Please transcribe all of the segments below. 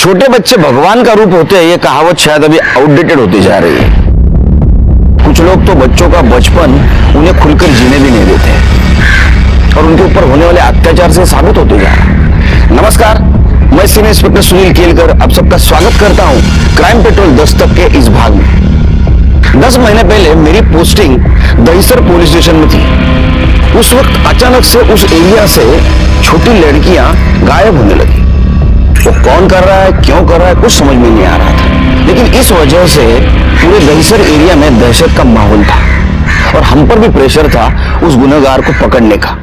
छोटे बच्चे भगवान का रूप होते हैं, ये कहावत शायद अभी आउटडेटेड होती जा रही है। कुछ लोग तो बच्चों का बचपन उन्हें खुलकर जीने भी नहीं देते और उनके ऊपर होने वाले अत्याचार से साबित होते जा रहा है। नमस्कार, मैं सीनियर इंस्पेक्टर सुनील केलकर आप सबका स्वागत करता हूं क्राइम पेट्रोल दस्तक के इस भाग में। 10 महीने पहले मेरी पोस्टिंग दहिसर पुलिस स्टेशन में थी। उस वक्त अचानक से उस एरिया से छोटी लड़कियां गायब होने लगी। वो कौन कर रहा है, क्यों कर रहा है, कुछ समझ में नहीं आ रहा था, लेकिन इस वजह से पूरे दहिसर एरिया में दहशत का माहौल था और हम पर भी प्रेशर था उस गुनहगार को पकड़ने का।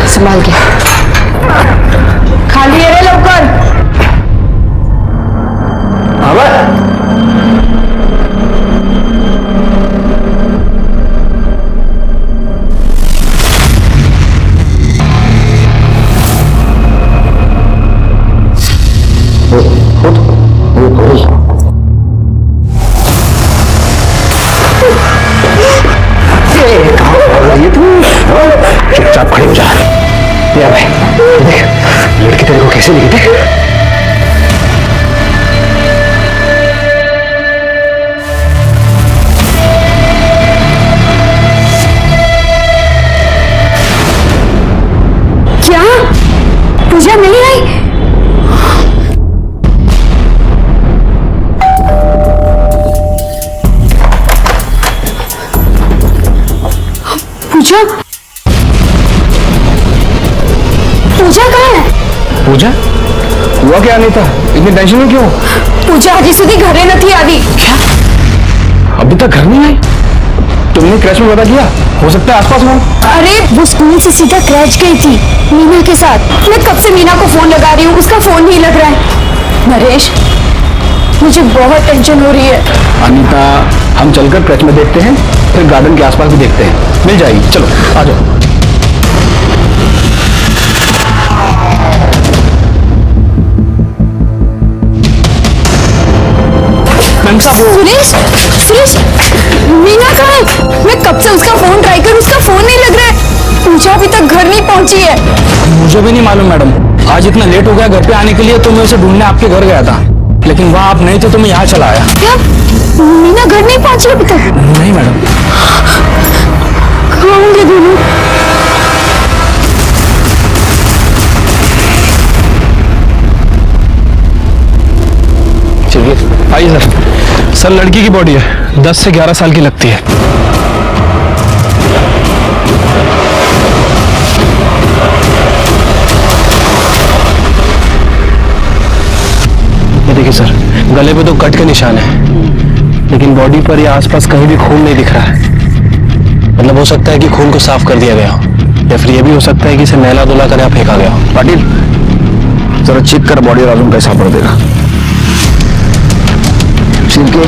संभाल के खाली है रे लवकर। चुपचाप खड़े हो जा। या भाई देख लड़की तेरे को कैसे दिखी थी। क्या पूजा नहीं आई? पूजा पूजा कहाँ है? पूजा हुआ क्या नहीं था, इतनी टेंशन में क्यों? पूजा हजी सुधी घरे नहीं आई। क्या अभी तक घर नहीं आई? तुमने क्रैश में पता किया? हो सकता है आसपास हो। अरे वो स्कूल से सीधा क्रैश गई थी मीना के साथ। मैं कब से मीना को फोन लगा रही हूँ, उसका फोन नहीं लग रहा है। नरेश मुझे बहुत टेंशन हो रही है। अनीता हम चलकर क्रैश में देखते हैं, फिर गार्डन के आसपास भी देखते हैं, मिल जाएगी। चलो आ जाओ। सुरेश सुरेश मीना कहाँ है? मैं कब से उसका फोन ट्राई करूं, उसका फोन नहीं लग रहा है। पूजा अभी तक घर नहीं पहुंची है। मुझे भी नहीं मालूम मैडम, आज इतना लेट हो गया घर पे आने के लिए, तो मैं उसे ढूंढने आपके घर गया था, लेकिन वहाँ आप नहीं थे तो मैं यहाँ चला आया। क्या मीना घर नहीं पहुंची अभी तक? नहीं मैडम। कहाँ होंगे दोनों? आइए सर, लड़की की बॉडी है, 10 से 11 साल की लगती है। ये देखिए सर, गले पे तो कट के निशान है, लेकिन बॉडी पर या आसपास कहीं भी खून नहीं दिख रहा है। मतलब हो सकता है कि खून को साफ कर दिया गया हो, या फिर ये भी हो सकता है कि इसे नहला धुला कर यहाँ फेंका गया हो। पाटिल जरा चेक कर बॉडी राजून कैसा पड़ देगा। के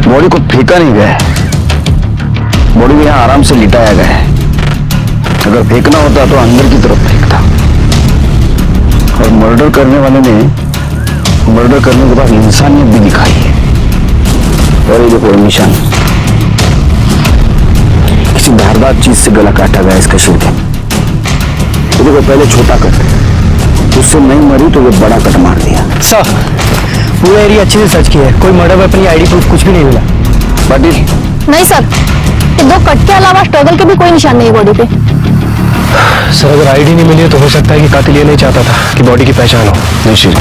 बॉडी को फेंका नहीं गया है, बॉडी को यहाँ आराम से लिटाया गया है। अगर फेंकना होता तो अंदर की तरफ फेंकता। और मर्डर करने वाले ने मर्डर करने के बाद इंसानियत भी दिखाई है। और ये देखो निशान, किसी धारदार चीज से गला काटा गया इसका सिर के। तो देखो पहले छोटा कट, उससे नहीं मरी तो ये बड़ा कट मार दिया। सर पूरा एरिया अच्छे से सर्च किया है, कोई मर्डर वेपन या आईडी प्रूफ कुछ भी नहीं मिला। पाटिल नहीं सर, ये 2 कट के अलावा स्ट्रगल के भी कोई निशान नहीं बॉडी पे। सर अगर आईडी नहीं मिली तो हो सकता है कि कातिल ये नहीं चाहता था कि बॉडी की पहचान हो। नहीं श्री,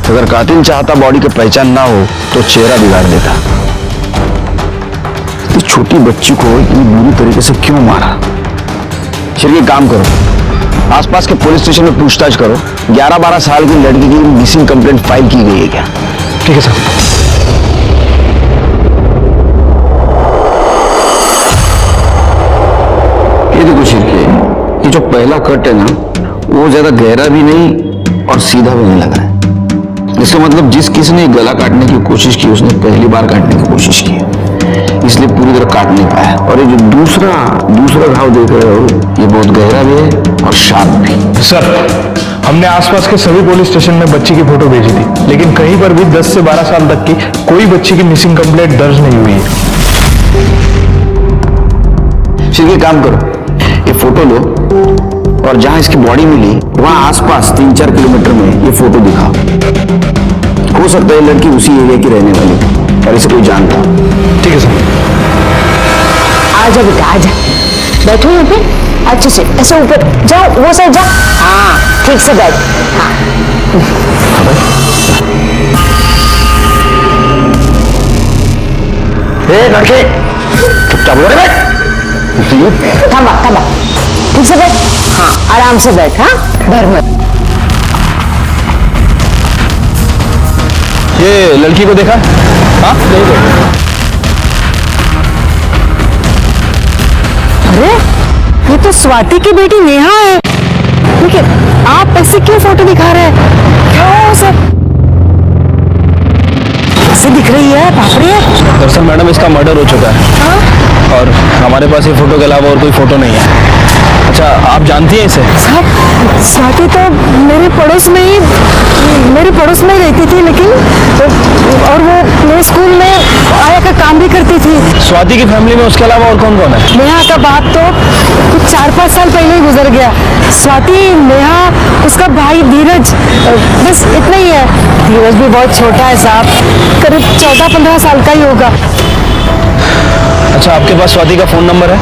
अगर कातिल चाहता बॉडी की पहचान ना हो तो चेहरा बिगाड़ देता। इस छोटी बच्ची को इतनी बुरी तरीके से क्यों मारा? श्री काम करो, आसपास के पुलिस स्टेशन में पूछताछ करो। 11-12 साल की लड़की की मिसिंग कंप्लेंट फाइल की गई है क्या? ठीक है सर। ये देखो शिरके, ये जो पहला कट है ना, वो ज्यादा गहरा भी नहीं और सीधा भी नहीं लगा है। इसका मतलब जिस किसी ने गला काटने की कोशिश की उसने पहली बार काटने की कोशिश की, इसलिए पूरी की तरह काट नहीं पाया। और ये जो दूसरा घाव देख रहे हो, ये बहुत गहरा भी है और शार्प भी। सर, हमने आसपास के सभी पुलिस स्टेशन में बच्ची की फोटो भेजी थी, लेकिन कहीं पर भी 10 से 12 साल तक की कोई बच्ची की मिसिंग कंप्लेंट दर्ज नहीं हुई है। फिर ये काम करो, ये फोटो लो और जहां इसकी बॉडी मिली वहां आसपास 3-4 किलोमीटर में ये फोटो दिखाओ। हो सकता है लड़की उसी एरिया की रहने वाली और इसे कोई जानता हो। ठीक है सर। आजा बेटा आजा, बैठो यहाँ पे अच्छे से, ऐसे ऊपर जाओ, वो साइड जाओ। हाँ ठीक से बैठ। हाँ लड़के चुपचाप हो रहे थामा थामा, ठीक से बैठ। हाँ आराम से बैठ। हाँ डर मत। ये लड़की को देखा? हाँ नहीं देखा। अरे ये तो स्वाति की बेटी नेहा है। लेकिन आप ऐसे क्यों फोटो दिखा रहे हैं? क्या हुआ उसे? कैसे दिख रही है? बाप रे। दरअसल मैडम इसका मर्डर हो चुका है। हाँ? और हमारे पास ये फोटो के अलावा और कोई फोटो नहीं है। अच्छा आप जानती हैं इसे? साहब स्वाति तो मेरे पड़ोस में ही रहती थी, लेकिन और वो मेरे स्कूल में आया का काम भी करती थी। स्वाति की फैमिली में उसके अलावा और कौन कौन है? नेहा का बाप तो कुछ 4-5 साल पहले ही गुजर गया। स्वाति, नेहा, उसका भाई धीरज, बस इतना ही है। धीरज भी बहुत छोटा है साहब, करीब 14-15 साल का ही होगा। अच्छा आपके पास स्वाति का फोन नंबर है?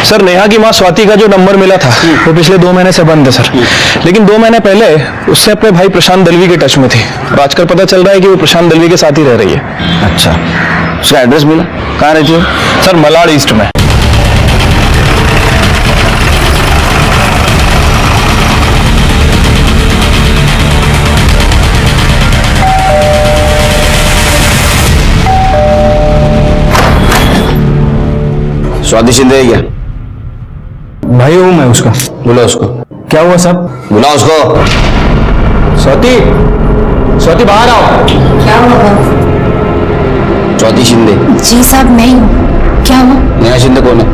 सर नेहा की माँ स्वाति का जो नंबर मिला था वो पिछले 2 महीने से बंद है सर। लेकिन 2 महीने पहले उससे अपने भाई प्रशांत दलवी के टच में थी और आजकल पता चल रहा है कि वो प्रशांत दलवी के साथ ही रह रही है। अच्छा, उसका एड्रेस मिला? कहाँ रहती है? सर मलाड ईस्ट में। स्वाति शिंदे है क्या? भाई हूँ मैं उसका। बुला उसको। क्या हुआ साहब? बुला उसको। स्वाति बाहर आओ। क्या हुआ? स्वाति शिंदे। जी साहब मैं ही हूँ। क्या हुआ? नेहा शिंदे कौन है?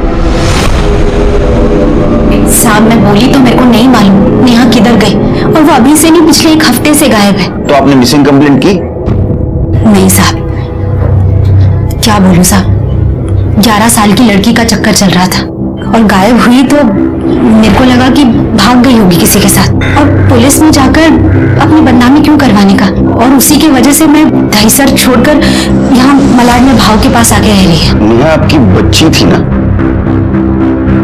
साहब मैं बोली तो मेरे को नहीं मालूम नेहा किधर गई, और वो अभी से नहीं पिछले 1 हफ्ते से गायब है। तो आपने मिसिंग कंप्लेंट की? नहीं साहब, क्या बोलूं साहब, 11 साल की लड़की का चक्कर चल रहा था और गायब हुई तो मेरे को लगा कि भाग गई होगी किसी के साथ, और पुलिस में जाकर अपनी बदनामी क्यों करवाने का। और उसी की वजह से मैं दहीसर छोड़कर यहाँ मलाड में भाव के पास आके रह रही है। नेहा आपकी बच्ची थी ना?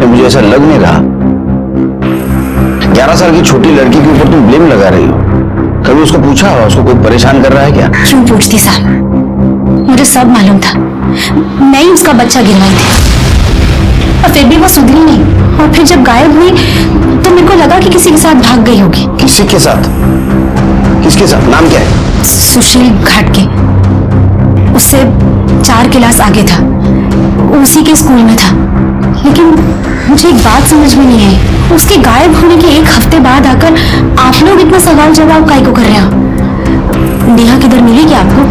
ये मुझे ऐसा लग नहीं रहा। 11 साल की छोटी लड़की के ऊपर तुम ब्लेम लगा रही हो। कभी उसको पूछा हो उसको कोई परेशान कर रहा है क्या? क्यों पूछती साहब, मुझे सब मालूम था। मैं ही उसका बच्चा गिरवाई थी और फिर भी वो सुधरी नहीं, और फिर जब गायब हुई तो मेरे को लगा कि किसी के साथ भाग गई होगी। किसी के साथ? किसके साथ? नाम क्या है? सुशील घाट के, उससे 4 क्लास आगे था, उसी के स्कूल में था। लेकिन मुझे एक बात समझ में नहीं आई, उसके गायब होने के 1 हफ्ते बाद आकर आप लोग इतना सवाल जवाब काहे को कर रहे हो? नेहा किधर मिली क्या आपको?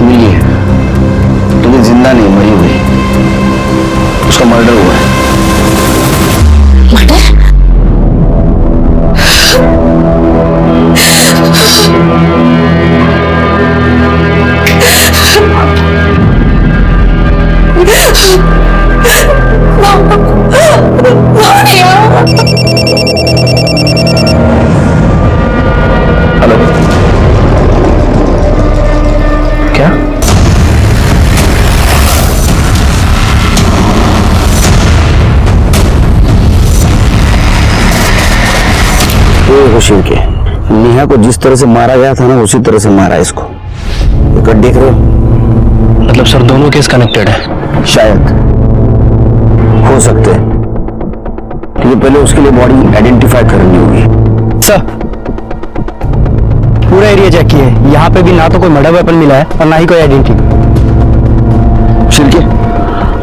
मिली है, लेकिन जिंदा नहीं, मरी हुई। उसका मर्डर हुआ है। मर्डर? हेलो, क्या? सुशील के नेहा को जिस तरह से मारा गया था ना, उसी तरह से मारा इसको। ये कट देख रहे हो? मतलब सर दोनों केस कनेक्टेड है? शायद, हो सकते हैं, क्योंकि पहले उसके लिए बॉडी आइडेंटिफाई करनी होगी। सर पूरा एरिया चेक किए, यहाँ पे भी ना तो कोई मर्डर वेपन मिला है और ना ही कोई आइडेंटिटी। शिरके,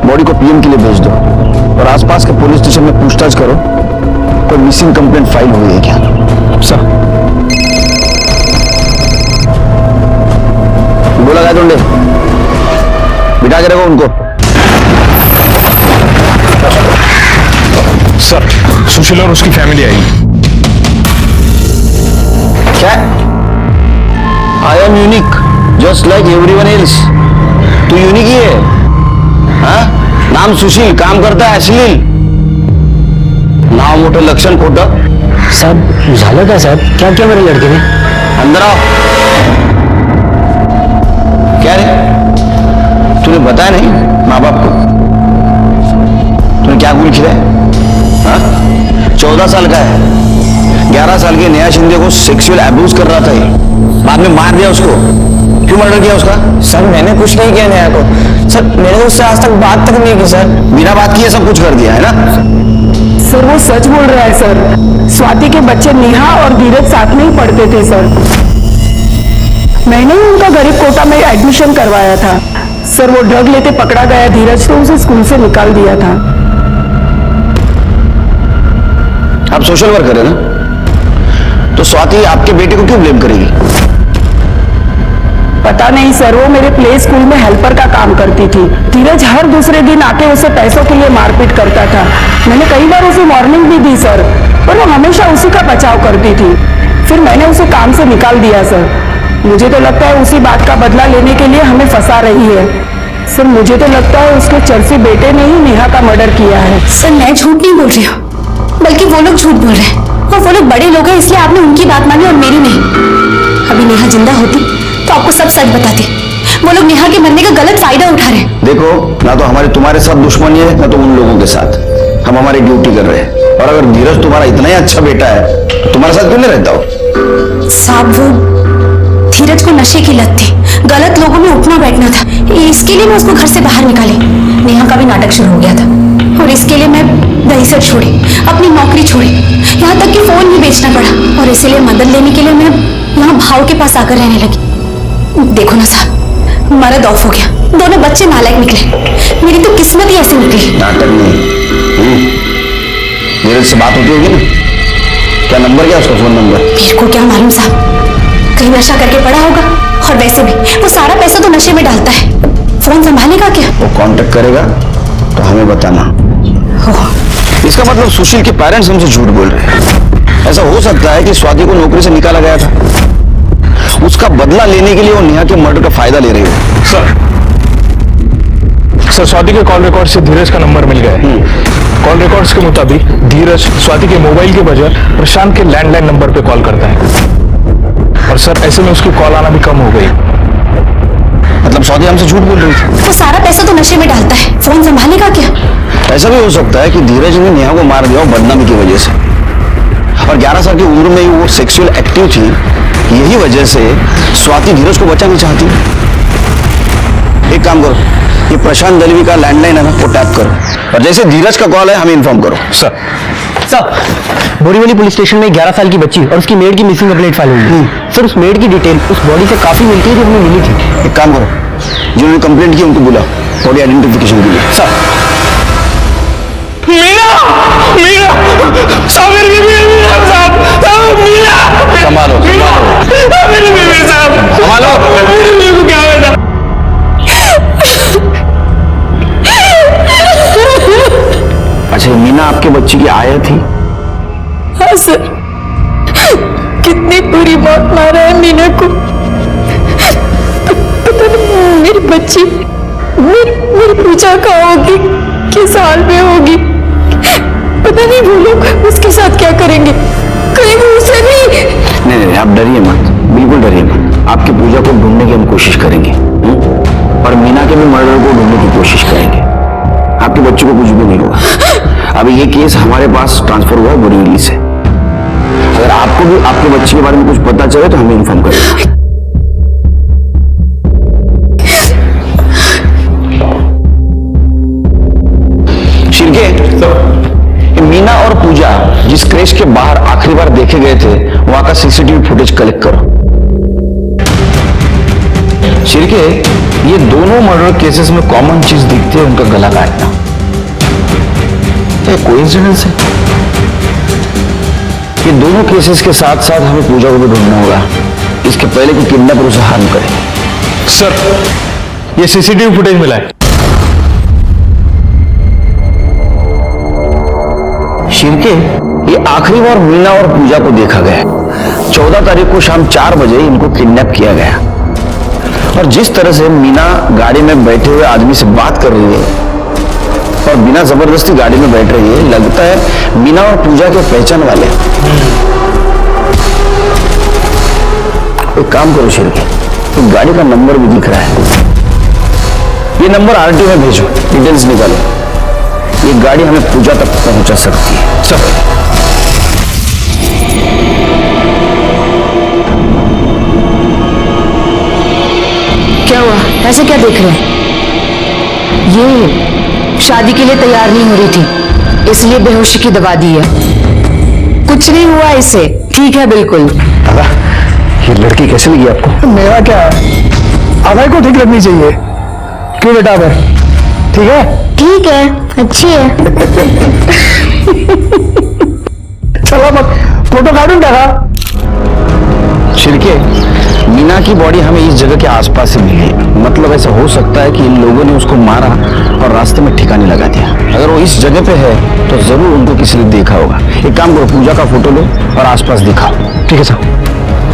बॉडी को पीएम के लिए भेज दो और आसपास के पुलिस स्टेशन में पूछताछ करो, कोई मिसिंग कंप्लेंट फाइल हुई है क्या? सर उनको। सर, सुशील और उसकी फैमिली आई। क्या? I am unique just like everyone else. तू यूनिक ही है, हाँ? नाम सुशील, काम करता है अश्लील, नाव मोठं लक्षण खोटं। साहब झालं का साहब? क्या किया मेरे लड़के ने? अंदर आओ। क्या रे, तूने बताया नहीं माँ बाप को? तूने क्या गुल खिलाया? हाँ? 14 साल का है, 11 साल के नेहा शिंदे को सेक्सुअल अब्यूज कर रहा था ये, बाद में मार दिया उसको। क्यों मर्डर किया उसका? सर मैंने कुछ नहीं किया नेहा को। सर मैंने उससे आज तक बात तक नहीं की सर। बिना बात किए सब कुछ कर दिया है ना? सर वो सच बोल रहा है सर। स्वाति के बच्चे नेहा और धीरज साथ में ही पढ़ते थे सर। मैंने ही उनका गरीब कोटा में एडमिशन करवाया था सर। वो ड्रग लेते पकड़ा गया धीरज, तो उसे स्कूल से निकाल दिया था। आप सोशल वर्कर है ना, तो स्वाति आपके बेटे को क्यों ब्लेम करेगी? पता नहीं सर, वो मेरे प्ले स्कूल में हेल्पर का काम करती थी। धीरज हर दूसरे दिन आके उसे पैसों के लिए मारपीट करता था। मैंने कई बार उसे वार्निंग भी दी सर, पर वो हमेशा उसी का बचाव करती थी। फिर मैंने उसे काम से निकाल दिया सर। मुझे तो लगता है उसी बात का बदला लेने के लिए हमें फंसा रही है सर। मुझे तो लगता है उसके चर्सी बेटे ने ही नेहा का मर्डर किया है। सर मैं झूठ नहीं बोल रही हूँ, बल्कि वो लोग झूठ बोल रहे हैं, और वो लोग बड़े लोग हैं, इसलिए आपने उनकी बात मानी और मेरी नहीं। अभी नेहा जिंदा होती तो आपको सब सच बताती। वो लोग नेहा के मरने का गलत फायदा उठा रहे हैं। देखो, ना तो हमारे तुम्हारे साथ दुश्मनी है, ना तो उन लोगों के साथ। हम हमारी ड्यूटी कर रहे हैं, और अगर धीरज तुम्हारा इतना ही अच्छा बेटा है तो तुम्हारे साथ क्यों नहीं रहता हो? साहब वो धीरज को नशे की लत थी, गलत लोगों में उठना बैठना था, इसके लिए मैं उसको घर से बाहर निकाली। नेहा का भी नाटक शुरू हो गया था, और इसके लिए मैं दहीसर छोड़ी, अपनी नौकरी छोड़ी, यहाँ तक कि फोन भी बेचना पड़ा। और इसीलिए मदद लेने के लिए मैं यहाँ भाव के पास आकर रहने लगी। देखो ना साहब, मर्द ऑफ हो गया, दोनों बच्चे नालायक निकले। मेरी तो किस्मत ही ऐसी निकली। नाटक नहीं। धीरज से बात होती होगी ना? क्या नंबर, क्या उसका फोन नंबर? मेरे को क्या मालूम साहब, कहीं नशा करके पड़ा होगा। और वैसे भी वो सारा पैसा तो नशे में डालता है, फोन संभालेगा क्या? वो कांटेक्ट करेगा तो हमें बताना। इसका मतलब सुशील के पेरेंट्स हमसे झूठ बोल रहे हैं। ऐसा हो सकता है कि स्वाति को नौकरी से निकाला गया था, उसका बदला लेने के लिए वो नेहा के मर्डर का फायदा ले रही हो। सर, स्वाति के कॉल रिकॉर्ड से धीरज का नंबर मिल गया है। कॉल रिकॉर्ड्स के मुताबिक धीरज स्वाति के मोबाइल के बजाय प्रशांत के लैंडलाइन नंबर पे कॉल करता है, और सर ऐसे में उसकी कॉल आना भी कम हो गई। मतलब स्वाति हमसे झूठ बोल रही थी। वो सारा पैसा तो नशे में डालता है, फोन संभालेगा क्या? ऐसा भी हो सकता है कि धीरज ने नेहा को मार दिया हो बदनामी की वजह से, और 11 साल की उम्र में ही वो सेक्सुअल एक्टिव थी, यही वजह से स्वाति धीरज को बचाना चाहती। एक काम करो, ये प्रशांत दलवी का लैंडलाइन है ना, वो टैप करो, और जैसे धीरज का कॉल है हमें इन्फॉर्म करो। सर, बोरीवली पुलिस स्टेशन में 11 साल की बच्ची और उसकी मेड की मिसिंग कंप्लेंट फाइल हुई। सर उस मेड की डिटेल उस बॉडी से काफी मिलती है जो हमें मिली थी। एक काम करो, जिन्होंने कंप्लेंट की उनको बुलाओ बॉडी आइडेंटिफिकेशन के लिए। सर संभालो अच्छा, मीना आपके बच्ची की आया थी? हाँ सर, कितनी बुरी मौत मारा है मीना को। पता नहीं मेरी बच्ची, मेरी पूजा कहाँ होगी, किस हाल में होगी। पता नहीं वो लोग उसके साथ क्या करेंगे, कहीं वो उसे नहीं, आप डरिए मत, बिल्कुल डरिए मत। आपकी पूजा को ढूंढने की हम कोशिश करेंगे, और मीना के भी मर्डर को ढूंढने की कोशिश करेंगे। आपके बच्चे को कुछ भी नहीं होगा। अभी ये केस हमारे पास ट्रांसफर हुआ है बोरीवली से। अगर आपको भी आपके बच्चे के बारे में कुछ पता चले तो हमें इन्फॉर्म करें। शिरके, मीना और पूजा जिस क्रेश के बाहर आखिरी बार देखे गए थे वहां का सीसीटीवी फुटेज कलेक्ट करो। शिरके, ये दोनों मर्डर केसेस में कॉमन चीज दिखती है, उनका गला काटना। क्या कोइंसिडेंस है? ये दोनों केसेस के साथ साथ हमें पूजा को भी ढूंढना होगा, इसके पहले कि किडनैपर उसे हार्म करे। सर ये सीसीटीवी फुटेज मिला है। शिरके, ये आखिरी बार मीना और पूजा को देखा गया 14 तारीख को शाम 4 बजे इनको किडनैप किया गया। और जिस तरह से मीना गाड़ी में बैठे हुए आदमी से बात कर रही है और बिना जबरदस्ती गाड़ी में बैठ रही है, लगता है मीना और पूजा के पहचान वाले। एक काम करो शिरके, तो गाड़ी का नंबर भी दिख रहा है, ये नंबर आरटीओ में भेजो, डिटेल्स निकालो। ये गाड़ी हमें पूजा तक पहुंचा सकती है। सब क्या हुआ? ऐसे क्या देख रहे हैं? ये शादी के लिए तैयार नहीं हो रही थी, इसलिए बेहोशी की दवा दी है। कुछ नहीं हुआ इसे, ठीक है बिल्कुल। दादा, ये लड़की कैसे लगी आपको? मेरा क्या है, अभय को ठीक लगनी चाहिए। क्यों बेटा अभय, ठीक है? ठीक है, अच्छी है। चलो मत, फोटो काटूं क्या? शिरके, मीना की बॉडी हमें इस जगह के आसपास से मिली, मतलब ऐसा हो सकता है कि इन लोगों ने उसको मारा और रास्ते में ठिकाने लगा दिया। अगर वो इस जगह पे है तो जरूर उनको किसी ने देखा होगा। एक काम करो, पूजा का फोटो लो और आसपास दिखाओ। ठीक है सर।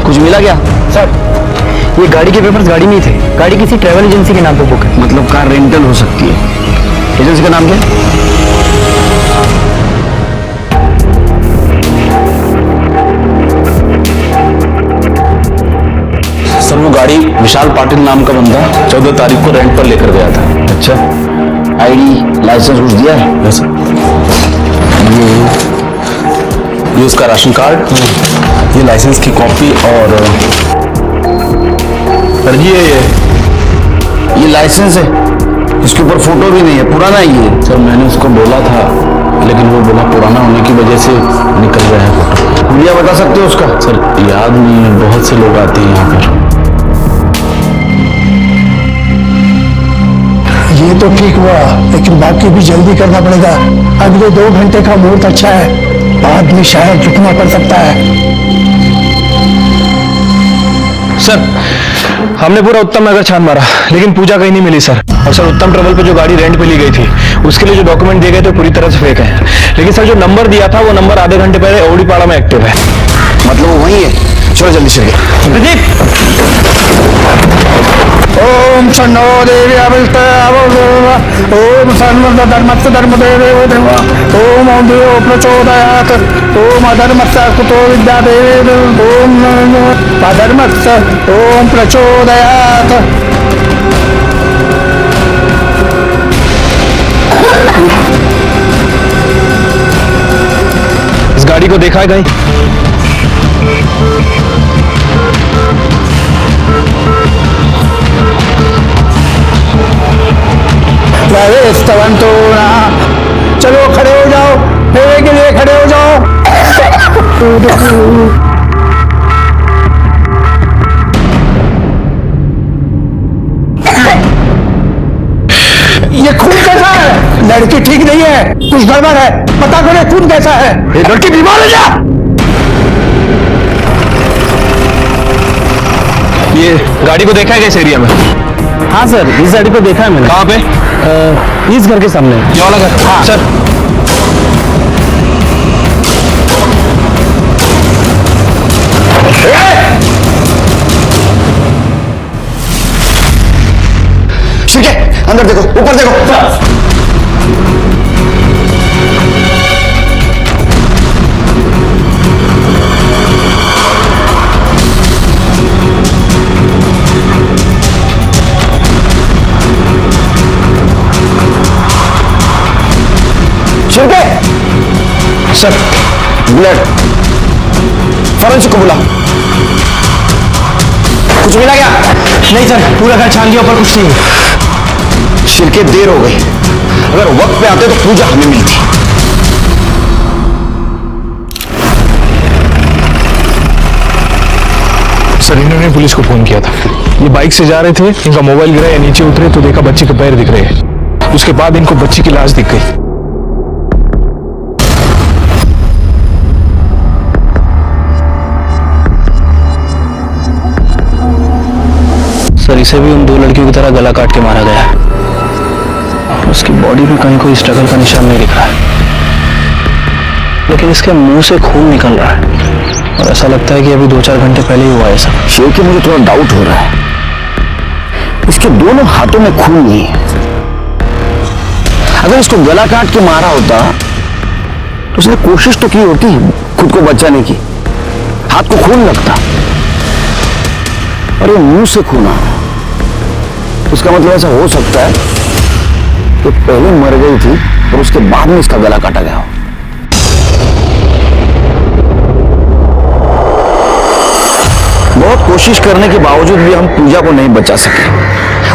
कुछ मिला क्या? सर, ये गाड़ी के पेपर्स गाड़ी में ही थे। गाड़ी किसी ट्रैवल एजेंसी के नाम पर बुक है। मतलब कार रेंटल हो सकती है। एजेंसी का नाम क्या है? सर वो गाड़ी विशाल पाटिल नाम का बंदा 14 तारीख को रेंट पर लेकर गया था। अच्छा, आईडी लाइसेंस कुछ दिया है? Yes sir. ये उसका राशन कार्ड, ये लाइसेंस की कॉपी और सर जी ये लाइसेंस है, इसके ऊपर फोटो भी नहीं है, पुराना ही है। सर मैंने उसको बोला था, लेकिन वो बोला पुराना होने की वजह से निकल गया है फोटो। हुलिया बता सकते हो उसका? सर याद नहीं है, बहुत से लोग आते हैं यहाँ पर। ये तो ठीक हुआ, लेकिन बाकी भी जल्दी करना पड़ेगा। अगले 2 घंटे का मुहूर्त अच्छा है, बाद में शायद रुकना पड़ सकता है। सर, हमने पूरा उत्तम नगर छान मारा, लेकिन पूजा कहीं नहीं मिली सर। और सर, उत्तम ट्रेवल पे जो गाड़ी रेंट पे ली गई थी, उसके लिए जो डॉक्यूमेंट दिए गए थे पूरी तरह से फेक है। लेकिन सर, जो नंबर दिया था वो नंबर आधे घंटे पहले ओडीपाड़ा में एक्टिव है। मतलब वो वही है। चलो जल्दी से। ओम शन्नो देवी अविष्ट ओम सर्वद धर्मस्य धर्मदेवे देव ओम ओम देव प्रचोदयात् ओम अधर्मस्य कुतो विद्यादेवे ओम अधर्मस्य ओम प्रचोदयात्। इस गाड़ी को देखा है कहीं? चलो खड़े हो जाओ, फेरे के लिए खड़े हो जाओ। ये खून कैसा है? लड़की ठीक नहीं है, कुछ गड़बड़ है, पता करें खून कैसा है। ये लड़की बीमार है क्या? ये गाड़ी को देखा है क्या इस एरिया में? हाँ सर, इस गाड़ी को देखा है मैंने। कहाँ पे? इस घर के सामने। ये वाला घर? हाँ सर। ठीक है, अंदर देखो, ऊपर देखो। छिड़के सर, ब्लड, फॉरेंसिक को बुला। कुछ मिला क्या? नहीं सर, पूरा घर छान लिया, पर कुछ नहीं है। छिड़के, देर हो गई, अगर वक्त पे आते तो पूजा हमें मिलती। सर, इन्होंने पुलिस को फोन किया था। ये बाइक से जा रहे थे, इनका मोबाइल गिरा, या नीचे उतरे तो देखा बच्ची के पैर दिख रहे हैं। उसके बाद इनको बच्ची की लाश दिख गई। सर इसे भी उन 2 लड़कियों की तरह गला काट के मारा गया है। उसकी बॉडी में कहीं कोई स्ट्रगल का निशान नहीं दिख रहा है। लेकिन इसके मुंह से खून निकल रहा है और ऐसा लगता है कि अभी 2-4 घंटे पहले ही हुआ है सब। शेर के मुझे थोड़ा डाउट हो रहा है, इसके दोनों हाथों में खून नहीं है। अगर इसको गला काट के मारा होता तो उसने कोशिश तो की होती खुद को बचाने की, हाथ को खून लगता, और ये मुंह से खून आ रहा है। इसका मतलब ऐसा हो सकता है कि पहले मर गई थी और उसके बाद में इसका गला काटा गया हो। बहुत कोशिश करने के बावजूद भी हम पूजा को नहीं बचा सके।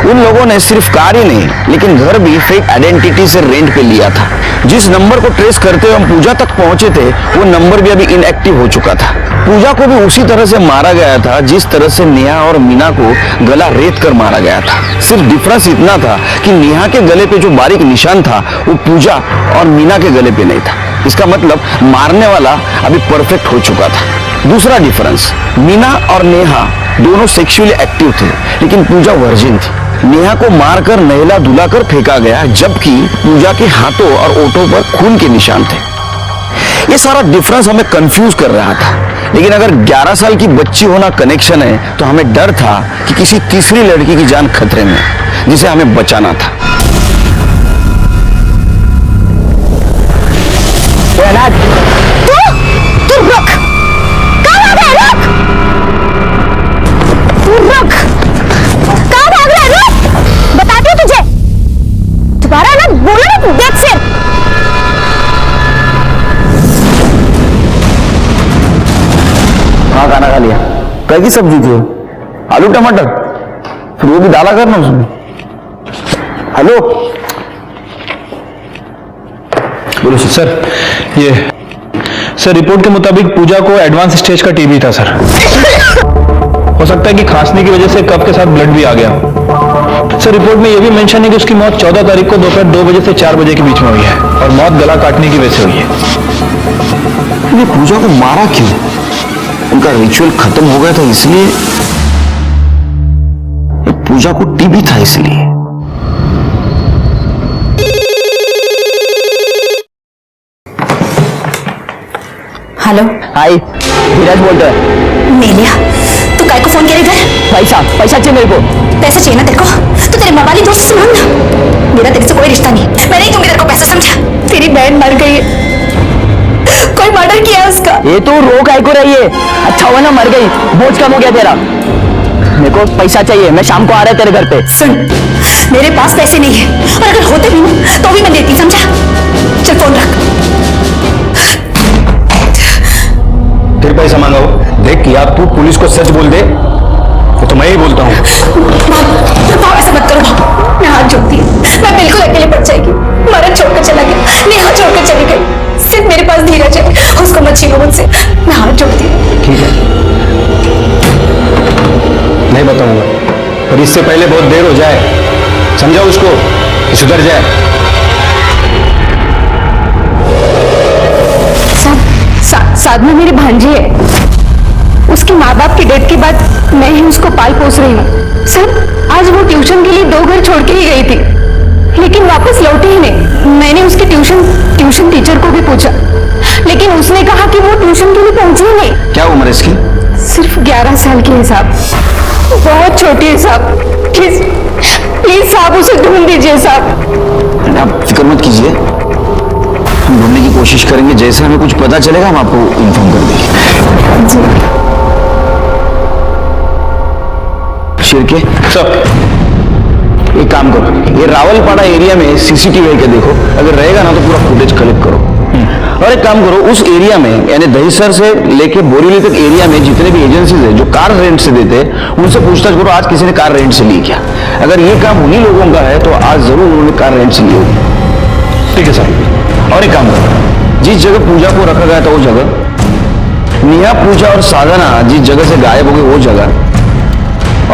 उन लोगों ने सिर्फ कार ही नहीं लेकिन घर भी फेक आइडेंटिटी से रेंट पे लिया था। जिस नंबर को ट्रेस करते हुए हम पूजा तक पहुंचे थे वो नंबर भी अभी इनएक्टिव हो चुका था। पूजा को भी उसी तरह से मारा गया था जिस तरह से नेहा और मीना को गला रेत कर मारा गया था। सिर्फ डिफरेंस इतना था कि नेहा के गले पे जो बारीक निशान था वो पूजा और मीना के गले पे नहीं था। इसका मतलब मारने वाला अभी परफेक्ट हो चुका था। दूसरा डिफरेंस, मीना और नेहा दोनों सेक्सुअली एक्टिव थे लेकिन पूजा वर्जिन थी। नेहा को मारकर नहला धुलाकर फेंका गया जबकि पूजा के हाथों और ओठों पर खून के निशान थे। ये सारा डिफरेंस हमें कंफ्यूज कर रहा था, लेकिन अगर 11 साल की बच्ची होना कनेक्शन है तो हमें डर था कि किसी तीसरी लड़की की जान खतरे में जिसे हमें बचाना था। बताती हूँ तुझे, दोबारा ना बोलो ना देख से। हाँ, खाना खा लिया। कल की सब्जी थी, आलू टमाटर, फिर वो भी डाला करना उसमें। हेलो, बोलो सर। सर रिपोर्ट के मुताबिक पूजा को एडवांस स्टेज का टीबी था सर। हो सकता है कि खांसने की वजह से कफ के साथ ब्लड भी आ गया। सर रिपोर्ट में यह भी मेंशन है कि उसकी मौत 14 तारीख को दोपहर 2 बजे से 4 बजे के बीच में हुई है और मौत गला काटने की वजह से हुई है। ये पूजा को मारा क्यों? उनका रिचुअल खत्म हो गया था इसलिए? पूजा को टीबी था इसलिए? हेलो, हाय, धीरज बोल रहा है। मेलिया, तू काय को फोन किया इधर? पैसा चाहिए मेरे को। पैसा चाहिए ना तेरे को? तो तेरे मवाली दोस्त से मांग ना। मेरा तेरे से कोई रिश्ता नहीं, मैं नहीं दूंगी तेरे को पैसा, समझा? तेरी बहन मर गई है, कोई मर्डर किया है उसका। ये तो रो काय को रही है? अच्छा हुआ ना मर गई, बोझ कम हो गया तेरा। मेरे को पैसा चाहिए, मैं शाम को आ रहा है तेरे घर पे। सुन, मेरे पास पैसे नहीं है और अगर होते भी ना तो भी मैं देती, समझा? चल फोन रख। फिर पैसा मांगा हो? देख, या तू पुलिस को सच बोल दे तो मैं ही बोलता हूँ। ऐसा मत करो, मैं हाथ जोड़ती हूँ। मैं बिल्कुल अकेले पड़ जाएगी। मरद छोड़कर चला गया, नेहा छोड़कर चली गई। सिर्फ मेरे पास धीरज है, उसको मत छीनो मुझसे। मैं हाथ जोड़ती हूँ। ठीक है, नहीं बताऊंगा, पर इससे पहले बहुत देर हो जाए। समझाओ उसको कि सुधर जाए। साधना मेरी भांजी है। उसके माँ बाप की डेथ के बाद मैं ही उसको पाल पोस रही हूँ। सर, आज वो ट्यूशन के लिए 2 घर छोड़ के ही गई थी, लेकिन वापस लौटी ही नहीं। मैंने उसके ट्यूशन टीचर को भी पूछा, लेकिन उसने कहा कि वो ट्यूशन के लिए पहुंची ही नहीं। क्या उम्र है इसकी? सिर्फ 11 साल की है साहब, बहुत छोटी है साहब। प्लीज साहब उसे ढूंढ दीजिए साहब। आप फिक्र मत कीजिए, हम ढूंढने की कोशिश करेंगे। जैसे हमें कुछ पता चलेगा हम आपको इन्फॉर्म कर देंगे। शिरके सब एक काम करो, ये रावलपाड़ा एरिया में सीसीटीवी के देखो, अगर रहेगा ना तो पूरा फुटेज कलेक्ट करो। और एक काम करो, उस एरिया में यानी दहीसर से लेके बोरीवली तक एरिया में जितने भी एजेंसीज है जो कार रेंट से देते हैं उनसे पूछताछ करो आज किसी ने कार रेंट से ली क्या। अगर ये काम उन्हीं लोगों का है तो आज जरूर उन्होंने कार रेंट से ली होगी। ठीक है सर। और एक काम करो, जिस जगह पूजा को रखा गया था वो जगह, नेहा, पूजा और साधना जिस जगह से गायब हो गई वो जगह,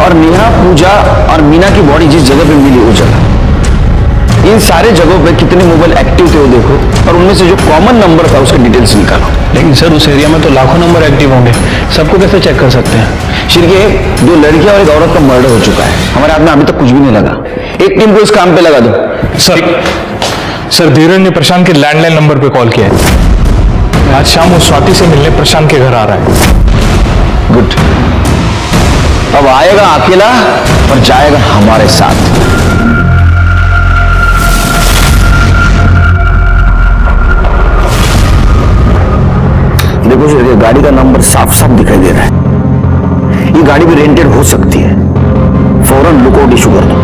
और नेहा, पूजा और मीना की बॉडी जिस जगह पे मिली वो जगह, इन सारे जगहों पे कितने मोबाइल एक्टिव थे वो देखो और उनमें से जो कॉमन नंबर था उसके डिटेल्स निकालो। लेकिन सर उस एरिया में तो लाखों नंबर एक्टिव होंगे, सबको कैसे चेक कर सकते हैं? शिरके, 2 लड़कियां और एक औरत का मर्डर हो चुका है, हमारे हाथ में अभी तक कुछ भी नहीं लगा। एक टीम को इस काम पे लगा दो। सर धीरज ने प्रशांत के लैंडलाइन नंबर पे कॉल किया है। आज शाम वो स्वाति से मिलने प्रशांत के घर आ रहा है। गुड। अब आएगा अकेला और जाएगा हमारे साथ। देखो सर, गाड़ी का नंबर साफ साफ दिखाई दे रहा है। ये गाड़ी भी रेंटेड हो सकती है। फौरन लुकआउट इशू कर दो।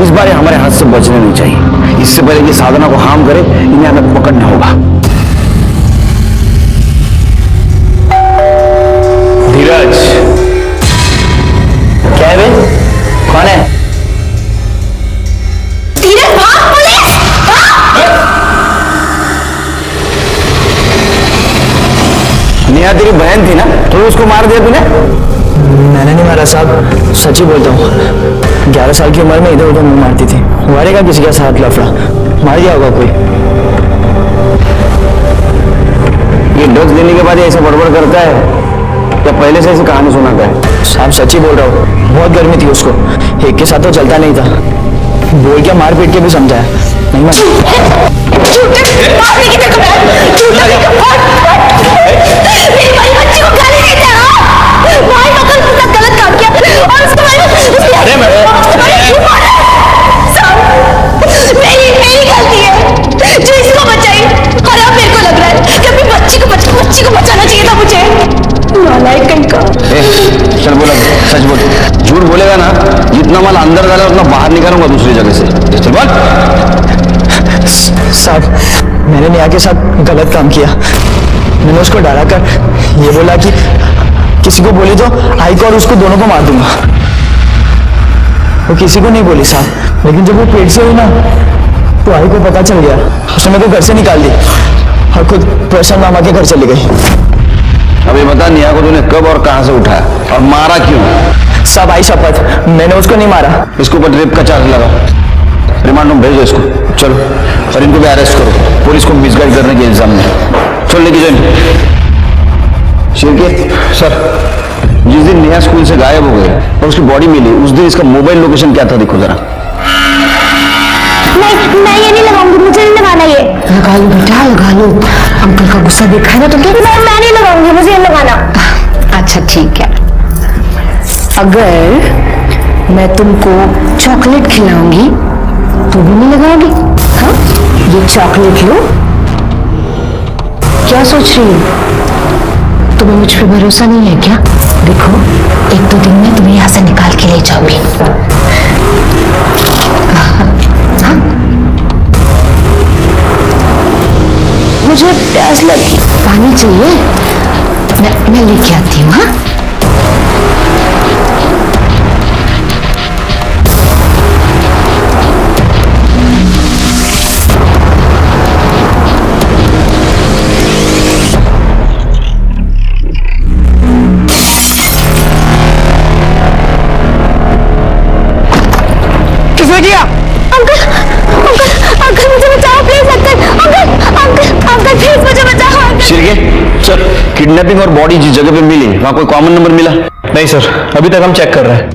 इस बार ये हमारे हाथ से बचने नहीं चाहिए। इससे पहले कि साधना को हार्म करे, इन्हें हमें पकड़ना होगा। धीरज, क्या है बे? कौन है? धीरज भाग, पुलिस! नेहा तेरी बहन थी ना, तो उसको मार दिया तूने? मैंने नहीं मारा साहब, सच्ची बोलता हूँ। 11 साल की उम्र में इधर उधर मुंह मारती थी। मारेगा किसी का साथ लफड़ा, मार दिया होगा कोई। ये ड्रग्स देने के बाद ऐसे बड़बड़ करता है या पहले से ऐसी कहानी सुनाता है? साहब सच्ची बोल रहा हूँ, बहुत गर्मी थी उसको। एक के साथ तो चलता नहीं था। बोल के मार पीट के भी समझाया, नहीं मार। मेरी गलती है जो इसको बचाई, और अब मेरे को लग रहा है कि अपनी बच्ची को बचाना चाहिए था मुझे। नालायक कहीं का। चल बोला, सच बोल। झूठ बोलेगा ना, जितना माल अंदर डाला उतना बाहर निकालूंगा दूसरी जगह से। चल बोल। साहब मैंने नेहा के साथ गलत काम किया। मैंने उसको डरा कर ये बोला कि किसी को बोली तो आई को और उसको दोनों को मार दूंगा। वो किसी को नहीं बोली साहब, लेकिन जब वो पेट से हुई ना तो आई को पता चल गया। उसने मेरे को घर से निकाल दी और खुद प्रशांत मामा के घर चली गई। अभी बता, नेहा को तूने कब और कहां से उठाया और मारा क्यों? साहब आई शपथ, मैंने उसको नहीं मारा। इसके ऊपर रेप का चार्ज लगाओ। रिमांड में भेजो इसको। चलो, और इनको भी अरेस्ट करो। पुलिस को मिसगाइड करने के इल्जाम में। चल लेके जाइए। शिरके सर, जिस दिन नेहा स्कूल से गायब हो गया और उसकी बॉडी मिली, उस दिन इसका मोबाइल लोकेशन क्या था? देखो जरा। नहीं, मैं ये नहीं लगाऊंगी, मुझे नहीं लगाना ये। लगा लो बेटा, लगा लो। अंकल का गुस्सा देखा है ना तुमने? मैं नहीं लगाऊंगी, मुझे नहीं लगाना। अच्छा ठीक है, अगर मैं तुमको चॉकलेट खिलाऊंगी तो भी नहीं लगाओगी? हाँ, ये चॉकलेट लो। क्या सोच रही हो? तुम्हें मुझ पर भरोसा नहीं है क्या? देखो, 1-2 दिन में तुम्हें यहाँ से निकाल के ले जाऊंगी। हाँ? मुझे प्यास लगी, पानी चाहिए? मैं लेके आती हूँ। हाँ, किसने किया? अंकल मुझे बचाओ प्लीज। अंकल प्लीज मुझे बचाओ। शिरके सर, किडनैपिंग और बॉडी जिस जगह पे मिली वहां कोई कॉमन नंबर मिला? नहीं सर, अभी तक हम चेक कर रहे हैं।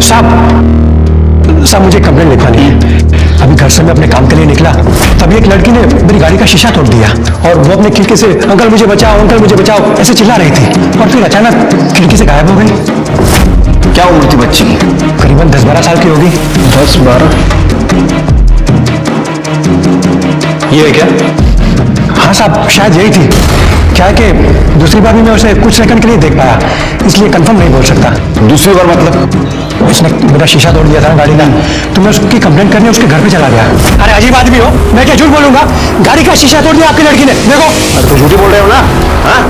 साहब मुझे कंप्लेंट लिखवानी है। अभी घर से मैं अपने काम के लिए निकला, तभी एक लड़की ने मेरी गाड़ी का शीशा तोड़ दिया और वो अपने खिड़की से अंकल मुझे बचाओ ऐसे चिल्ला रही थी और फिर अचानक खिड़की से गायब हो गई। क्या उम्र थी बच्ची की? करीबन 10-12 साल की होगी। 10-12? ये है क्या? हाँ साहब, शायद यही थी। क्या है कि दूसरी बार भी मैं उसे कुछ सेकंड के लिए देख पाया, इसलिए कंफर्म नहीं बोल सकता। दूसरी बार मतलब? उसने मेरा शीशा तोड़ दिया था गाड़ी का, तो मैं उसकी कंप्लेंट करने उसके घर पे चला गया। अरे अजीब आदमी हो, मैं क्या झूठ बोलूंगा? गाड़ी का शीशा तोड़ दिया आपकी लड़की ने, देखो। अरे तो झूठी बोल रहे हो ना? हाँ,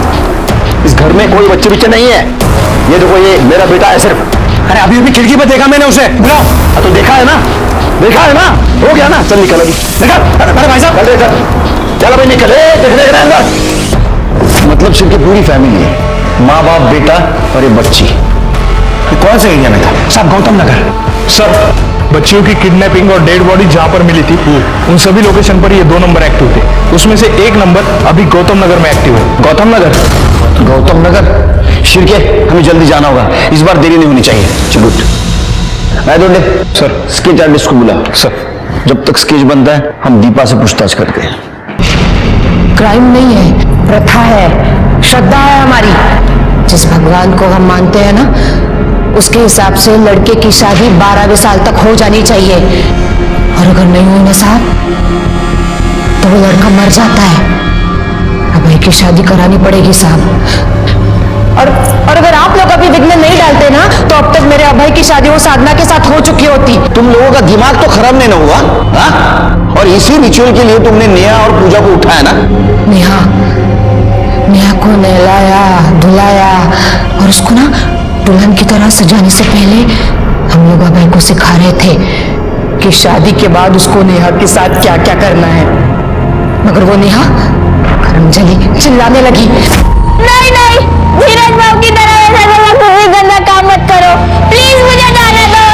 इस घर में कोई बच्चे नहीं है। ये देखो, ये मेरा बेटा है सिर्फ। अरे अभी अभी खिड़की पर देखा मैंने उसे, बुलाओ। तो देखा है ना, हो गया ना? चल निकल अभी, निकल। अरे भाई साहब, चल भाई निकल, देखने के अंदर। मतलब सिर्फ पूरी फैमिली है, माँ बाप, बेटा और ये बच्ची। कौन से एरिया में था? साहब गौतम नगर। सर बच्चियों की किडनैपिंग और डेड बॉडी जहां पर मिली थी उन सभी लोकेशन पर ये 2 नंबर एक्टिव थे। उसमें से एक नंबर अभी गौतम नगर में एक्टिव है। गौतम नगर। शिरके, हमें जल्दी जाना होगा, इस बार देरी नहीं होनी चाहिए। चलो सर, स्केच आर्टिस्ट को बुला। सर जब तक स्केच बनता है हम दीपा से पूछताछ करते हैं। क्राइम नहीं है, प्रथा है, श्रद्धा है हमारी। जिस भगवान को हम मानते हैं ना, उसके हिसाब से लड़के की शादी 12वें साल तक हो जानी चाहिए। और अगर नहीं हुई ना साहब, तो वो लड़का मर जाता है। अभय की शादी करानी पड़ेगी साहब। और अगर आप लोग अभी विघ्न नहीं डालते ना, तो अब तक मेरे अभय की शादी वो साधना के साथ हो चुकी होती। तुम लोगों का दिमाग तो खराब नहीं ना हुआ? हाँ? और इसी रिचुअल के लिए तुमने नेहा और पूजा को उठाया ना? नेहा को नहलाया, धुलाया और उसको ना दुल्हन की तरह सजाने से पहले हम लोग अभय को सिखा रहे थे कि शादी के बाद उसको नेहा के साथ क्या क्या करना है। मगर वो नेहा करमजली चिल्लाने लगी, नहीं नहीं, धीरज बाबू की तरह ऐसा कोई गंदा काम मत करो, प्लीज मुझे जाने दो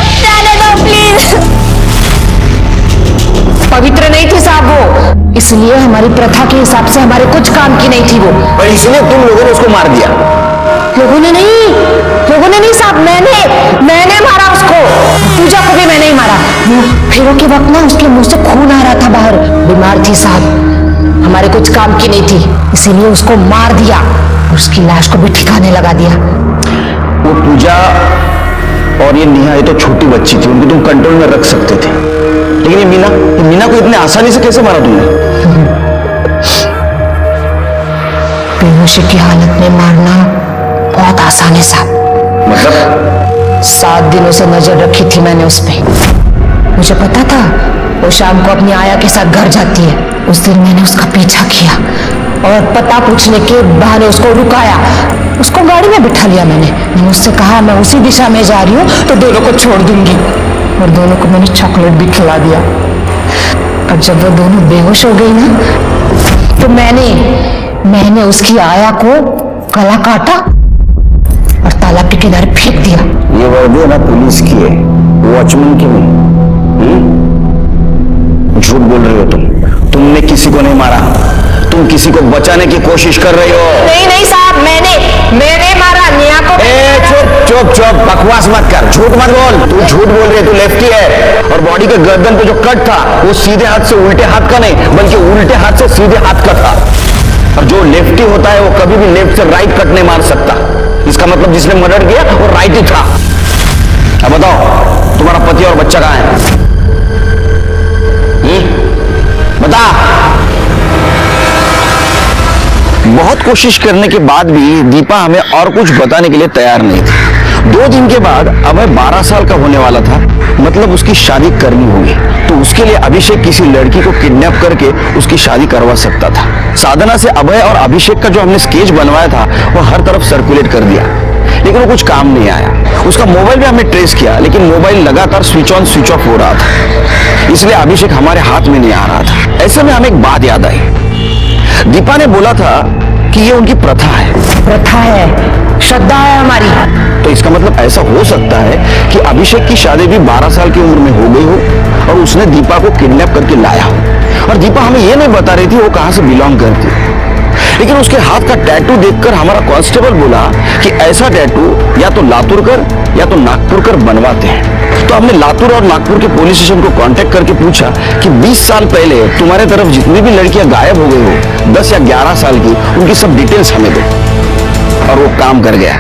प्लीज। पवित्र नहीं थी साहब वो, इसलिए हमारी प्रथा के हिसाब से हमारे कुछ काम की नहीं थी वो। और इसलिए तुम लोगों ने उसको मार दिया? लोगों ने नहीं साहब, मैंने मारा उसको। पूजा को भी मैंने ही मारा। वो फेरों के वक्त ना उसके मुंह से खून आ रहा था बाहर। बीमार थी साहब, हमारे कुछ काम की नहीं थी, इसीलिए उसको मार दिया और उसकी लाश को भी ठिकाने लगा दिया। वो पूजा और ये नेहा, ये तो छोटी बच्ची थी, उनको तुम कंट्रोल में रख सकते थे। लेकिन ये मीना को इतने आसानी से कैसे मारा तुमने? बेहोशी की हालत में मारना बहुत आसान है साहब। मतलब 7 दिनों से नजर रखी थी मैंने उस पे। मुझे पता था वो शाम को अपनी आया के साथ घर जाती है। उस दिन मैंने उसका पीछा किया और पता पूछने के बहाने उसको रुकाया। उसको गाड़ी में बिठा लिया मैंने उससे कहा मैं उसी दिशा में जा रही हूँ तो दोनों को छोड़ दूंगी। और दोनों को मैंने चॉकलेट भी खिला दिया। और जब वो दोनों बेहोश हो गई ना, तो मैंने उसकी आया को गला काटा और तालाब के किनारे फेंक दिया। ये वर्दी है ना पुलिस की है, वॉचमैन की नहीं। झूठ बोल रही हो तुमने किसी को नहीं मारा, तुम किसी को बचाने की कोशिश कर रही हो। नहीं साहब, मैंने मारा नेहा को। चुप बकवास मत कर, झूठ मत बोल। तू झूठ बोल रही है, तू लेफ्टी है। और बॉडी के गर्दन पे जो कट था वो सीधे हाथ से उल्टे हाथ का नहीं, बल्कि उल्टे हाथ से सीधे हाथ का था। और जो लेफ्टी होता है वो कभी भी लेफ्ट से राइट कट नहीं मार सकता। इसका मतलब जिसने मर्डर किया वो राइट ही था। अब बताओ तुम्हारा पति और बच्चा कहाँ है? बता। बहुत कोशिश करने के बाद भी दीपा हमें और कुछ बताने के लिए तैयार नहीं थी। 2 दिन के बाद अभय 12 साल का होने वाला था, मतलब उसकी शादी करनी होगी। तो उसके लिए अभिषेक किसी लड़की को किडनैप करके उसकी शादी करवा सकता था। साधना से अभय और अभिषेक का जो हमने स्केच बनवाया था वो हर तरफ सर्कुलेट कर दिया, लेकिन वो कुछ काम नहीं आया। उसका मोबाइल भी हमने ट्रेस किया, लेकिन मोबाइल लगातार स्विच ऑन स्विच ऑफ हो रहा था, इसलिए अभिषेक हमारे हाथ में नहीं आ रहा था। ऐसे में हमें एक बात याद आई। दीपा ने बोला था कि ये उनकी प्रथा है, श्रद्धा है हमारी। तो इसका मतलब ऐसा हो सकता है कि अभिषेक की शादी भी 12 साल की उम्र में हो गई हो और उसने दीपा को किडनैप करके लाया हो। और दीपा हमें ये नहीं बता रही थी वो कहां से बिलोंग करती, लेकिन उसके हाथ का टैटू देखकर हमारा कांस्टेबल बोला कि ऐसा टैटू या तो लातुरकर या तो नागपुरकर बनवाते हैं। तो हमने लातूर और नागपुर के पुलिस स्टेशन को कांटेक्ट करके पूछा कि 20 साल पहले तुम्हारे तरफ जितनी भी लड़कियां गायब हो गई हो 10 या 11 साल की, उनकी सब डिटेल्स हमें दो। और वो काम कर गया।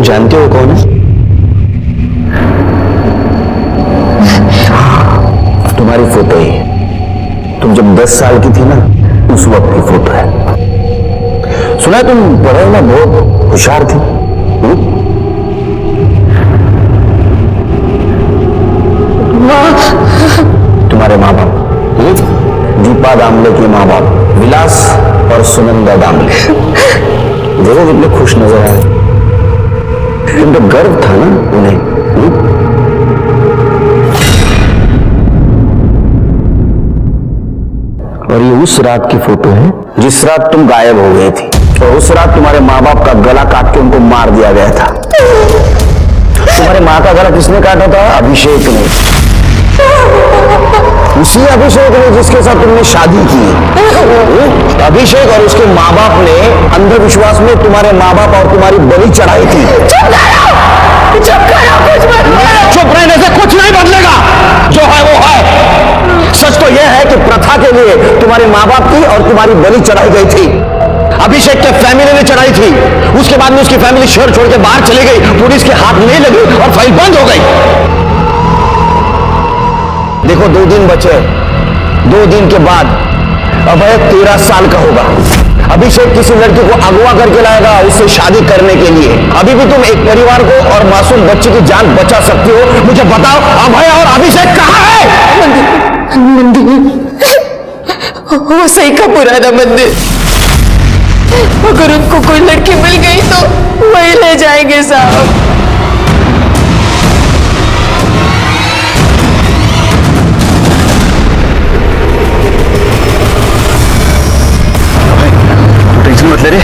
जानते हो कौन है? तुम्हारी फोटो ही, तुम जब 10 साल की थी ना उस वक्त की फोटो है। सुना है तुम पढ़ाई में बहुत होशियार थी। तुम्हारे माँ बाप दीपा दामले के माँ बाप विलास और सुनंदा दामले, देखो कितने खुश नजर आए। उनका गर्व था ना उन्हें। और ये उस रात की फोटो है जिस रात तुम गायब हो गई थी, और उस रात तुम्हारे माँ बाप का गला काट के उनको मार दिया गया था। तुम्हारे माँ का गला किसने काटा था? अभिषेक ने। उसी अभिषेक ने जिसके साथ तुमने शादी की। अभिषेक और उसके माँ बाप ने अंधविश्वास में तुम्हारे माँ बाप और तुम्हारी बलि चढ़ाई थी। चुप करो, कुछ मत बोलो। चुप रहने से कुछ नहीं बदलेगा। जो है वो है। सच तो यह है कि प्रथा के लिए तुम्हारे माँ बाप की और तुम्हारी बलि चढ़ाई गई थी। अभिषेक के फैमिली ने चढ़ाई थी। उसके बाद में उसकी फैमिली शहर छोड़ के बाहर चली गई, पुलिस के हाथ नहीं लगी और फाइल बंद हो गई। देखो 2 दिन बचे। 2 दिन के बाद अभय 13 साल का होगा। अभिषेक किसी लड़की को अगवा करके लाएगा उससे शादी करने के लिए। अभी भी तुम एक परिवार को और मासूम बच्चे की जान बचा सकती हो। मुझे बताओ अभय और अभिषेक कहाँ है? मंदिर वो सही का पुराना मंदिर। अगर उनको कोई लड़की मिल गई तो वही ले जाएंगे साहब। टेंशन मत ले रे,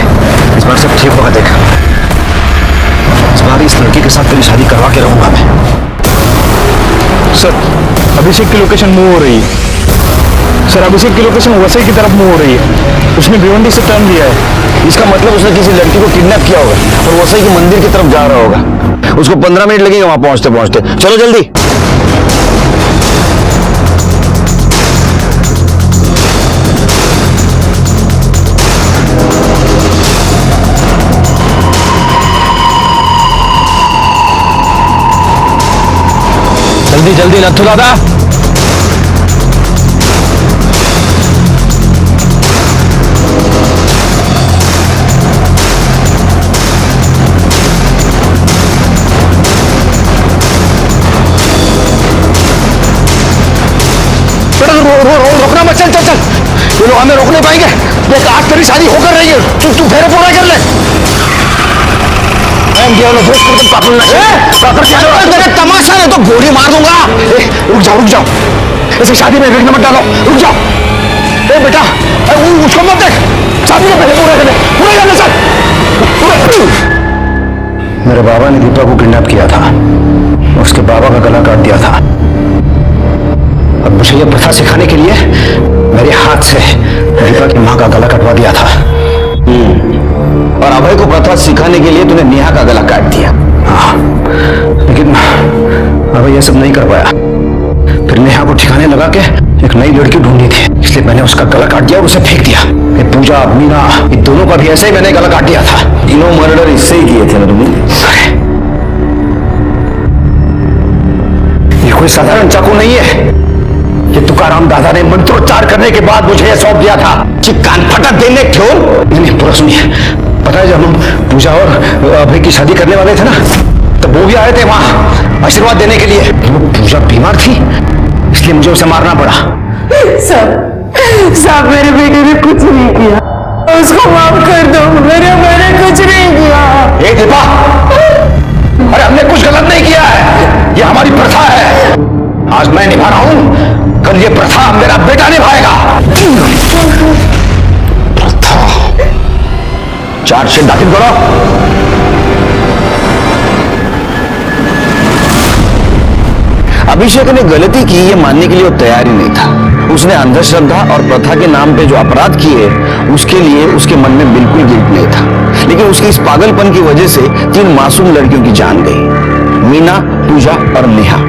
इस बार सब ठीक होगा। देख, इस बार इस लड़की के साथ तेरी शादी करवा के रहूंगा मैं। सर अभिषेक की लोकेशन मूव हो रही है। सर अभिषेक की लोकेशन वसई की तरफ मूव हो रही है। उसने भिवंडी से टर्न लिया है। इसका मतलब उसने किसी लड़की को किडनैप किया होगा और वसई के मंदिर की तरफ जा रहा होगा। उसको 15 मिनट लगेगा वहां पहुंचते पहुंचते। चलो जल्दी। जल्दी जल्दी नथु दादा। रोकना मत। चल चल चल, ये लोग हमें रोक नहीं पाएंगे। देख आज तेरी शादी होकर रही है। तू फेरे पूरा कर ले। तमाशा नहीं तो गोली मार दूंगा। रुक जाओ। ऐसे शादी में विघ्न मत डालो। रुक जाओ। ए बेटा, उसको मत देख। शादी में पहले पूरा कर ले। पूरा कर ले सर। मेरे बाबा ने दीपा को किडनैप किया था। उसके बाबा का गला काट दिया था। अब मुझे ये प्रथा सिखाने के लिए मेरे हाथ से दीपा की मां का गला कटवा दिया था। और अभय को प्रथा सिखाने के लिए तूने नेहा का गला काट दिया। हाँ, लेकिन अभय ये सब नहीं कर पाया। फिर नेहा को ठिकाने लगा के एक नई लड़की ढूंढी थी, इसलिए मैंने उसका गला काट दिया और उसे फेंक दिया। ये पूजा मीना इन दोनों का भी ऐसे ही मैंने गला काट दिया था। तीनों मर्डर इससे ही किए थे ना तुमने? ये कोई साधारण चाकू नहीं है। ये तुकाराम दादा ने मंत्रोच्चार करने के बाद मुझे यह सौंप दिया था कि कान फटा देने क्यों। नहीं पूरा सुनिए। पता है जब हम पूजा और अभय की शादी करने वाले थे ना, तब वो भी आए थे वहां आशीर्वाद देने के लिए। वो पूजा बीमार थी इसलिए मुझे उसे मारना पड़ा। साहब मेरे बेटे ने कुछ नहीं किया, उसको माफ कर दो। मैंने कुछ नहीं किया। ए दीपा, अरे हमने कुछ गलत नहीं किया है। ये हमारी प्रथा है। आज मैं निभा रहा हूं, कल ये प्रथा मेरा बेटा निभाएगा। प्रथा चार्जशीट दाखिल करो। अभिषेक ने गलती की ये मानने के लिए वो तैयार ही नहीं था। उसने अंधश्रद्धा और प्रथा के नाम पे जो अपराध किए उसके लिए उसके मन में बिल्कुल गिल्ट नहीं था। लेकिन उसके इस पागलपन की वजह से 3 मासूम लड़कियों की जान गई, मीना, पूजा और नेहा।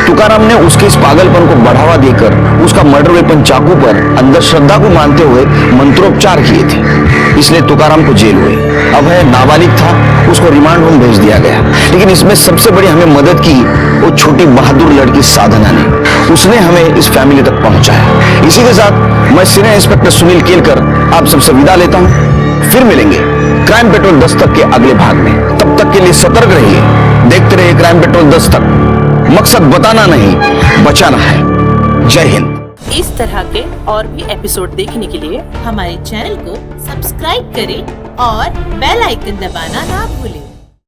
तुकाराम ने उसके इस पागलपन को बढ़ावा देकर उसका मर्डर वेपन चाकू पर अंधश्रद्धा को मानते हुए मंत्रोपचार किए थे, इसलिए तुकाराम को जेल हुई। अभय नाबालिग था, उसको रिमांड होम भेज दिया गया। लेकिन इसमें सबसे बड़ी हमें मदद की वो छोटी बहादुर लड़की साधना ने। उसने हमें इस फैमिली तक पहुंचाया। इसी के साथ मैं सीनियर इंस्पेक्टर सुनील केलकर आप सबसे विदा लेता हूं। फिर मिलेंगे क्राइम पेट्रोल दस्तक के अगले भाग में। तब तक के लिए सतर्क रहिए, देखते रहिए क्राइम पेट्रोल दस्तक। मकसद बताना नहीं, बचाना है। जय हिंद। इस तरह के और भी एपिसोड देखने के लिए हमारे चैनल को सब्सक्राइब करें और बेल आइकन दबाना ना भूलें।